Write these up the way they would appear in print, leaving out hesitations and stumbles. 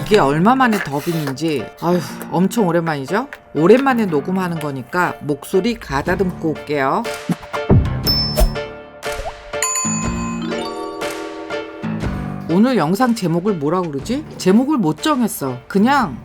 이게 얼마만에 더빙인지 아휴 엄청 오랜만이죠? 오랜만에 녹음하는 거니까 목소리 가다듬고 올게요. 오늘 영상 제목을 뭐라 그러지? 제목을 못 정했어. 그냥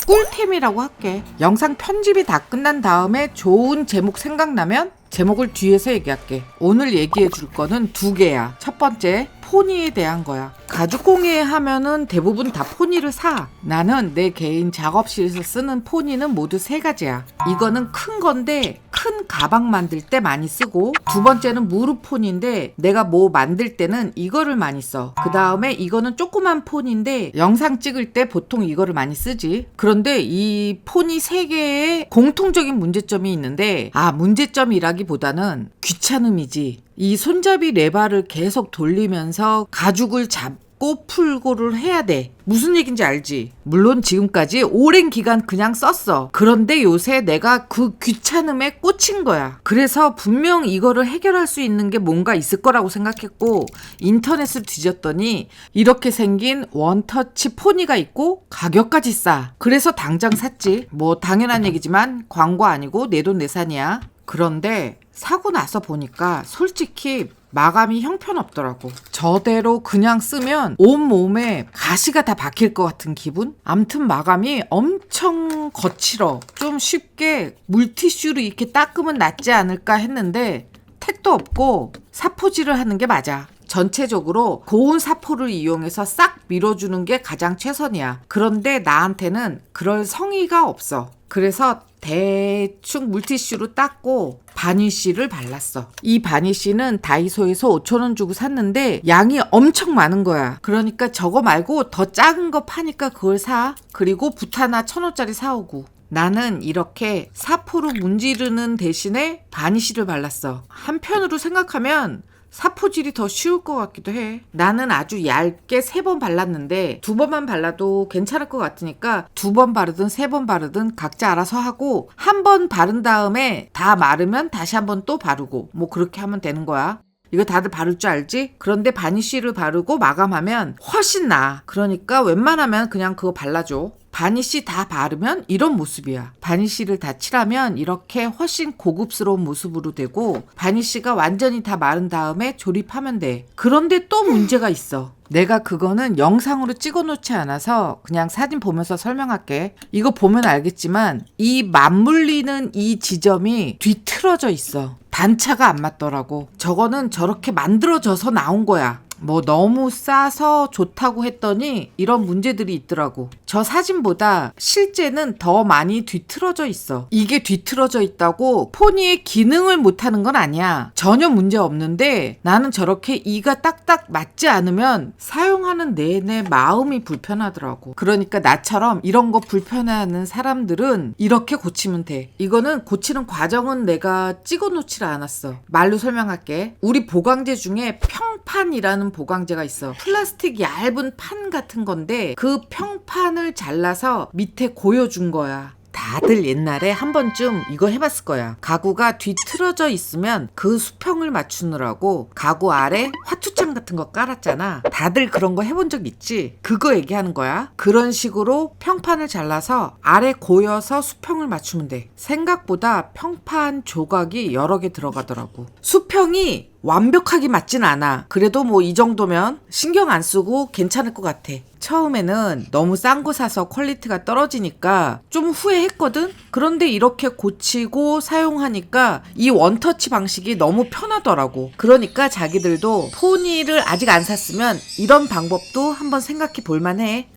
꿀템이라고 할게. 영상 편집이 다 끝난 다음에 좋은 제목 생각나면 제목을 뒤에서 얘기할게. 오늘 얘기해 줄 거는 두 개야. 첫 번째, 포니에 대한 거야. 가죽공예 하면은 대부분 다 포니를 사. 나는 내 개인 작업실에서 쓰는 포니는 모두 세 가지야. 이거는 큰 건데 큰 가방 만들 때 많이 쓰고, 두 번째는 무릎 포니인데 내가 뭐 만들 때는 이거를 많이 써. 그 다음에 이거는 조그만 포니인데 영상 찍을 때 보통 이거를 많이 쓰지. 그런데 이 포니 세 개에 공통적인 문제점이 있는데, 문제점이라기보다는 귀찮음이지. 이 손잡이 레바를 계속 돌리면서 가죽을 잡고 풀고를 해야 돼. 무슨 얘기인지 알지? 물론 지금까지 오랜 기간 그냥 썼어. 그런데 요새 내가 그 귀찮음에 꽂힌 거야. 그래서 분명 이거를 해결할 수 있는 게 뭔가 있을 거라고 생각했고, 인터넷을 뒤졌더니 이렇게 생긴 원터치 포니가 있고 가격까지 싸. 그래서 당장 샀지. 뭐 당연한 얘기지만 광고 아니고 내돈내산이야. 그런데 사고 나서 보니까 솔직히 마감이 형편없더라고. 저대로 그냥 쓰면 온몸에 가시가 다 박힐 것 같은 기분? 암튼 마감이 엄청 거칠어. 좀 쉽게 물티슈로 이렇게 닦으면 낫지 않을까 했는데 택도 없고 사포질을 하는 게 맞아. 전체적으로 고운 사포를 이용해서 싹 밀어주는 게 가장 최선이야. 그런데 나한테는 그럴 성의가 없어. 그래서 대충 물티슈로 닦고 바니쉬를 발랐어. 이 바니쉬는 다이소에서 5,000원 주고 샀는데 양이 엄청 많은 거야. 그러니까 저거 말고 더 작은 거 파니까 그걸 사. 그리고 붓 하나 1,000원짜리 사오고. 나는 이렇게 사포로 문지르는 대신에 바니쉬를 발랐어. 한편으로 생각하면 사포질이 더 쉬울 것 같기도 해. 나는 아주 얇게 3번 발랐는데 2번만 발라도 괜찮을 것 같으니까 2번 바르든 3번 바르든 각자 알아서 하고, 한 번 바른 다음에 다 마르면 다시 한 번 또 바르고, 뭐 그렇게 하면 되는 거야. 이거 다들 바를 줄 알지? 그런데 바니쉬를 바르고 마감하면 훨씬 나아. 그러니까 웬만하면 그냥 그거 발라줘. 바니쉬 다 바르면 이런 모습이야. 바니쉬를 다 칠하면 이렇게 훨씬 고급스러운 모습으로 되고, 바니쉬가 완전히 다 마른 다음에 조립하면 돼. 그런데 또 문제가 있어. 내가 그거는 영상으로 찍어 놓지 않아서 그냥 사진 보면서 설명할게. 이거 보면 알겠지만 이 맞물리는 이 지점이 뒤틀어져 있어. 단차가 안 맞더라고. 저거는 저렇게 만들어져서 나온 거야. 뭐 너무 싸서 좋다고 했더니 이런 문제들이 있더라고. 저 사진보다 실제는 더 많이 뒤틀어져 있어. 이게 뒤틀어져 있다고 포니의 기능을 못하는 건 아니야. 전혀 문제 없는데 나는 저렇게 이가 딱딱 맞지 않으면 사용하는 내내 마음이 불편하더라고. 그러니까 나처럼 이런 거 불편해하는 사람들은 이렇게 고치면 돼. 이거는 고치는 과정은 내가 찍어 놓질 않았어. 말로 설명할게. 우리 보강제 중에 평판이라는 보강제가 있어. 플라스틱 얇은 판 같은 건데 그 평판을 잘라서 밑에 고여준 거야. 다들 옛날에 한 번쯤 이거 해봤을 거야. 가구가 뒤틀어져 있으면 그 수평을 맞추느라고 가구 아래 화투창 같은 거 깔았잖아. 다들 그런 거 해본 적 있지? 그거 얘기하는 거야. 그런 식으로 평판을 잘라서 아래 고여서 수평을 맞추면 돼. 생각보다 평판 조각이 여러 개 들어가더라고. 수평이 완벽하게 맞진 않아. 그래도 뭐 이 정도면 신경 안 쓰고 괜찮을 것 같아. 처음에는 너무 싼 거 사서 퀄리티가 떨어지니까 좀 후회했거든? 그런데 이렇게 고치고 사용하니까 이 원터치 방식이 너무 편하더라고. 그러니까 자기들도 포니를 아직 안 샀으면 이런 방법도 한번 생각해 볼 만해.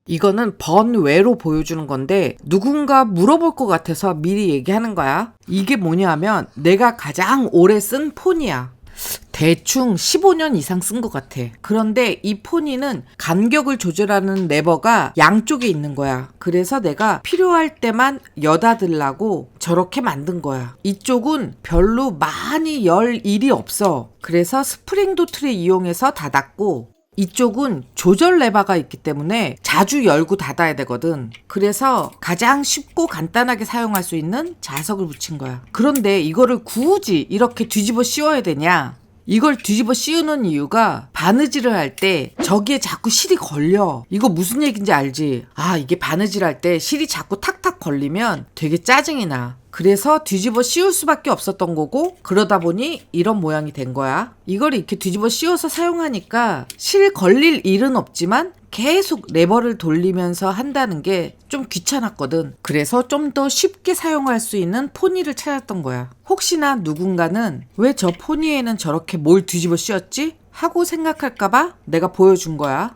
이거는 번외로 보여주는 건데 누군가 물어볼 것 같아서 미리 얘기하는 거야. 이게 뭐냐면 내가 가장 오래 쓴 포니야. 대충 15년 이상 쓴 것 같아. 그런데 이 포니는 간격을 조절하는 레버가 양쪽에 있는 거야. 그래서 내가 필요할 때만 여다 들라고 저렇게 만든 거야. 이쪽은 별로 많이 열 일이 없어. 그래서 스프링 도트를 이용해서 닫았고, 이쪽은 조절 레버가 있기 때문에 자주 열고 닫아야 되거든. 그래서 가장 쉽고 간단하게 사용할 수 있는 자석을 붙인 거야. 그런데 이거를 굳이 이렇게 뒤집어 씌워야 되냐? 이걸 뒤집어 씌우는 이유가 바느질을 할 때 저기에 자꾸 실이 걸려. 이거 무슨 얘기인지 알지? 아, 이게 바느질 할 때 실이 자꾸 탁탁 걸리면 되게 짜증이 나. 그래서 뒤집어 씌울 수밖에 없었던 거고, 그러다 보니 이런 모양이 된 거야. 이걸 이렇게 뒤집어 씌워서 사용하니까 실 걸릴 일은 없지만 계속 레버를 돌리면서 한다는 게 좀 귀찮았거든. 그래서 좀 더 쉽게 사용할 수 있는 포니를 찾았던 거야. 혹시나 누군가는 왜 저 포니에는 저렇게 뭘 뒤집어 씌웠지? 하고 생각할까봐 내가 보여준 거야.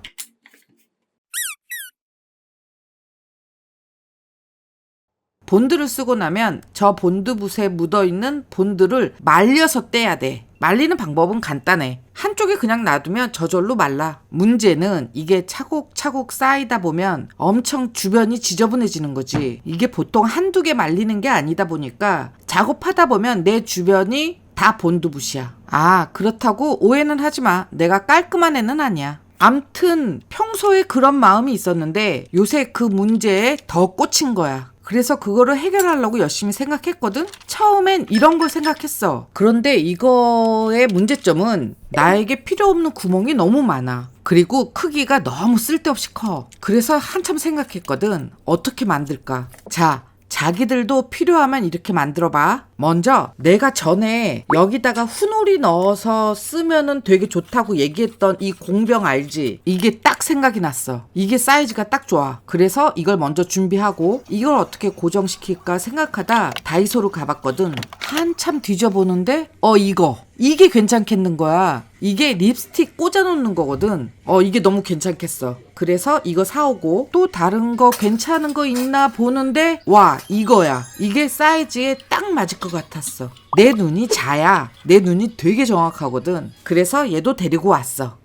본드를 쓰고 나면 저 본드붓에 묻어있는 본드를 말려서 떼야 돼. 말리는 방법은 간단해. 한쪽에 그냥 놔두면 저절로 말라. 문제는 이게 차곡차곡 쌓이다 보면 엄청 주변이 지저분해지는 거지. 이게 보통 한두 개 말리는 게 아니다 보니까 작업하다 보면 내 주변이 다 본드붓이야. 아, 그렇다고 오해는 하지 마. 내가 깔끔한 애는 아니야. 암튼 평소에 그런 마음이 있었는데 요새 그 문제에 더 꽂힌 거야. 그래서 그거를 해결하려고 열심히 생각했거든? 처음엔 이런 걸 생각했어. 그런데 이거의 문제점은 나에게 필요 없는 구멍이 너무 많아. 그리고 크기가 너무 쓸데없이 커. 그래서 한참 생각했거든. 어떻게 만들까? 자, 자기들도 필요하면 이렇게 만들어봐. 먼저 내가 전에 여기다가 훈오리 넣어서 쓰면은 되게 좋다고 얘기했던 이 공병 알지? 이게 딱 생각이 났어. 이게 사이즈가 딱 좋아. 그래서 이걸 먼저 준비하고 이걸 어떻게 고정시킬까 생각하다 다이소로 가봤거든. 한참 뒤져보는데 이게 괜찮겠는 거야. 이게 립스틱 꽂아놓는 거거든. 이게 너무 괜찮겠어. 그래서 이거 사오고 또 다른 거 괜찮은 거 있나 보는데 와, 이거야. 이게 사이즈에 딱 맞을 것 같았어. 내 눈이 자야. 내 눈이 되게 정확하거든. 그래서 얘도 데리고 왔어.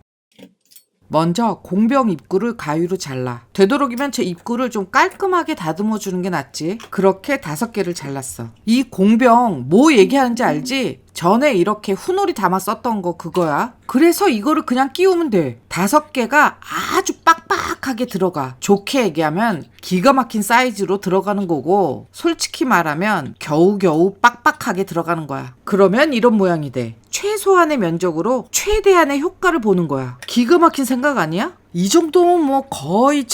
먼저 공병 입구를 가위로 잘라. 되도록이면 저 입구를 좀 깔끔하게 다듬어 주는 게 낫지. 그렇게 5개를 잘랐어. 이 공병 뭐 얘기하는지 알지? 전에 이렇게 훈오리 담아 썼던 거 그거야. 그래서 이거를 그냥 끼우면 돼. 5개가 아주 빡빡하게 들어가. 좋게 얘기하면 기가 막힌 사이즈로 들어가는 거고, 솔직히 말하면 겨우겨우 빡빡하게 들어가는 거야. 그러면 이런 모양이 돼. 최소한의 면적으로 최대한의 효과를 보는 거야. 기가 막힌 생각 아니야? 이 정도면 뭐 거의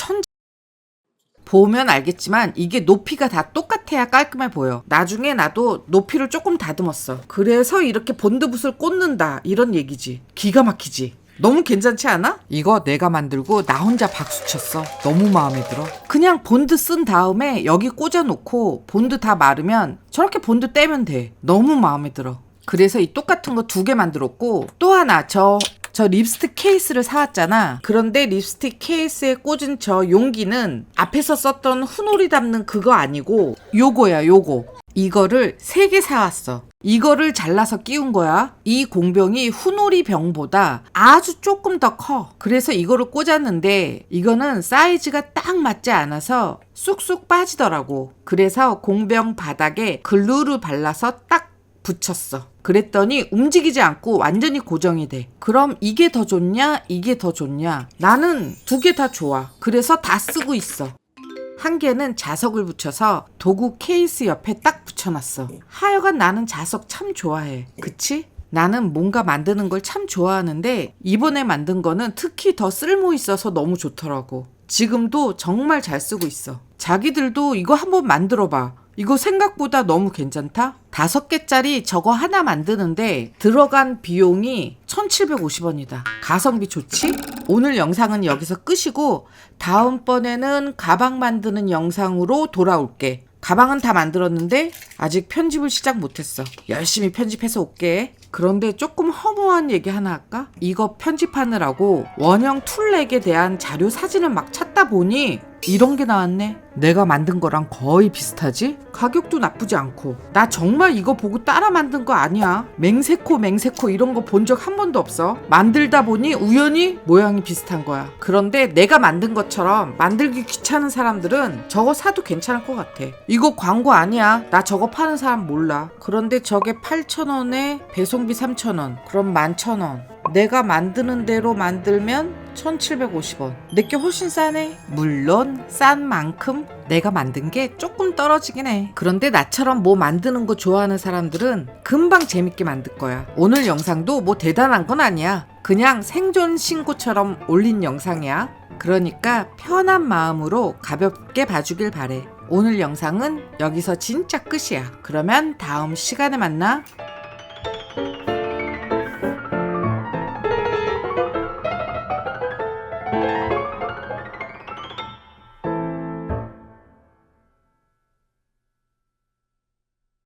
보면 알겠지만 이게 높이가 다 똑같아야 깔끔해 보여. 나중에 나도 높이를 조금 다듬었어. 그래서 이렇게 본드붓을 꽂는다 이런 얘기지. 기가 막히지? 너무 괜찮지 않아? 이거 내가 만들고 나 혼자 박수 쳤어. 너무 마음에 들어. 그냥 본드 쓴 다음에 여기 꽂아놓고 본드 다 마르면 저렇게 본드 떼면 돼. 너무 마음에 들어. 그래서 이 똑같은 거 2개 만들었고, 또 하나 저 립스틱 케이스를 사왔잖아. 그런데 립스틱 케이스에 꽂은 저 용기는 앞에서 썼던 훈오리 담는 그거 아니고 요거야, 요거. 이거를 3개 사왔어. 이거를 잘라서 끼운 거야. 이 공병이 훈오리 병보다 아주 조금 더 커. 그래서 이거를 꽂았는데 이거는 사이즈가 딱 맞지 않아서 쑥쑥 빠지더라고. 그래서 공병 바닥에 글루를 발라서 딱 붙였어. 그랬더니 움직이지 않고 완전히 고정이 돼. 그럼 이게 더 좋냐? 이게 더 좋냐? 나는 2개 다 좋아. 그래서 다 쓰고 있어. 한 개는 자석을 붙여서 도구 케이스 옆에 딱 붙여놨어. 하여간 나는 자석 참 좋아해. 그치? 나는 뭔가 만드는 걸 참 좋아하는데 이번에 만든 거는 특히 더 쓸모 있어서 너무 좋더라고. 지금도 정말 잘 쓰고 있어. 자기들도 이거 한번 만들어봐. 이거 생각보다 너무 괜찮다? 5개짜리 저거 하나 만드는데 들어간 비용이 1,750원이다. 가성비 좋지? 오늘 영상은 여기서 끝이고 다음번에는 가방 만드는 영상으로 돌아올게. 가방은 다 만들었는데 아직 편집을 시작 못했어. 열심히 편집해서 올게. 그런데 조금 허무한 얘기 하나 할까? 이거 편집하느라고 원형 툴렉에 대한 자료 사진을 막 찾다 보니 이런 게 나왔네. 내가 만든 거랑 거의 비슷하지? 가격도 나쁘지 않고. 나 정말 이거 보고 따라 만든 거 아니야. 맹세코 이런 거 본 적 한 번도 없어. 만들다 보니 우연히 모양이 비슷한 거야. 그런데 내가 만든 것처럼 만들기 귀찮은 사람들은 저거 사도 괜찮을 것 같아. 이거 광고 아니야. 나 저거 파는 사람 몰라. 그런데 저게 8,000원에 배송비 3,000원. 그럼 11,000원. 내가 만드는 대로 만들면 1750원. 내게 훨씬 싸네. 물론 싼 만큼 내가 만든 게 조금 떨어지긴 해. 그런데 나처럼 뭐 만드는 거 좋아하는 사람들은 금방 재밌게 만들 거야. 오늘 영상도 뭐 대단한 건 아니야. 그냥 생존 신고처럼 올린 영상이야. 그러니까 편한 마음으로 가볍게 봐주길 바래. 오늘 영상은 여기서 진짜 끝이야. 그러면 다음 시간에 만나.